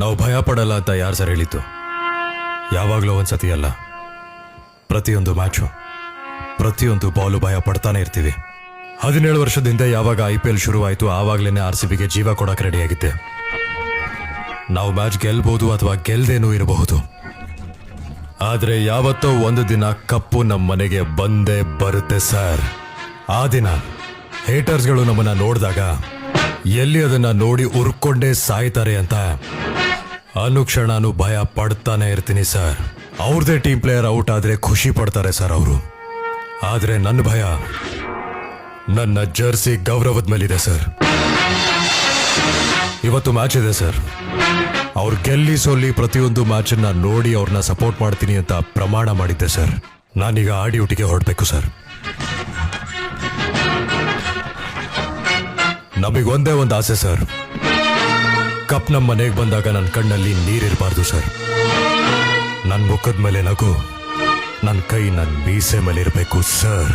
ನಾವು ಭಯ ಪಡಲ್ಲ ಅಂತ ಯಾರು ಸರ್ ಹೇಳಿತ್ತು? ಯಾವಾಗಲೂ ಒಂದ್ಸತಿ ಅಲ್ಲ, ಪ್ರತಿಯೊಂದು ಮ್ಯಾಚು, ಪ್ರತಿಯೊಂದು ಬಾಲು ಭಯ ಪಡ್ತಾನೆ ಇರ್ತೀವಿ. 17 ವರ್ಷದಿಂದ ಯಾವಾಗ IPL ಶುರುವಾಯಿತು ಆವಾಗಲೇ RCBಗೆ ಜೀವ ಕೊಡಕ್ಕೆ ರೆಡಿಯಾಗಿದ್ದೆ. ನಾವು ಮ್ಯಾಚ್ ಗೆಲ್ಬಹುದು ಅಥವಾ ಗೆಲ್ದೇನೂ ಇರಬಹುದು, ಆದರೆ ಯಾವತ್ತೋ ಒಂದು ದಿನ ಕಪ್ಪು ನಮ್ಮ ಮನೆಗೆ ಬಂದೇ ಬರುತ್ತೆ ಸರ್. ಆ ದಿನ ಹೇಟರ್ಸ್ಗಳು ನಮ್ಮನ್ನ ನೋಡಿದಾಗ ಎಲ್ಲಿ ಅದನ್ನ ನೋಡಿ ಉರ್ಕೊಂಡೇ ಸಾಯ್ತಾರೆ ಅಂತ ಅನುಕ್ಷಣನೂ ಭಯ ಪಡ್ತಾನೆ ಇರ್ತೀನಿ ಸರ್. ಅವ್ರದೇ ಟೀಮ್ ಪ್ಲೇಯರ್ ಔಟ್ ಆದ್ರೆ ಖುಷಿ ಪಡ್ತಾರೆ ಸರ್ ಅವರು, ಆದ್ರೆ ನನ್ನ ಭಯ ನನ್ನ ಜರ್ಸಿ ಗೌರವದ ಮೇಲಿದೆ ಸರ್. ಇವತ್ತು ಮ್ಯಾಚ್ ಇದೆ ಸರ್, ಅವ್ರು ಗೆಲ್ಲಿ ಸೋಲ್ಲಿ ಪ್ರತಿಯೊಂದು ಮ್ಯಾಚನ್ನ ನೋಡಿ ಅವ್ರನ್ನ ಸಪೋರ್ಟ್ ಮಾಡ್ತೀನಿ ಅಂತ ಪ್ರಮಾಣ ಮಾಡಿದ್ದೆ ಸರ್. ನಾನೀಗ ಆ ಡ್ಯೂಟಿಗೆ ಹೊರಡಬೇಕು ಸರ್. ನಮಗೊಂದೇ ಒಂದು ಆಸೆ ಸರ್, ಕಪ್ ನಮ್ಮ ಮನೆಗೆ ಬಂದಾಗ ನನ್ನ ಕಣ್ಣಲ್ಲಿ ನೀರಿರಬಾರ್ದು ಸರ್. ನನ್ನ ಮುಖದ ಮೇಲೆ ನಗು, ನನ್ನ ಕೈ ನನ್ನ ಮೀಸೆ ಮೇಲೆ ಇರಬೇಕು ಸರ್.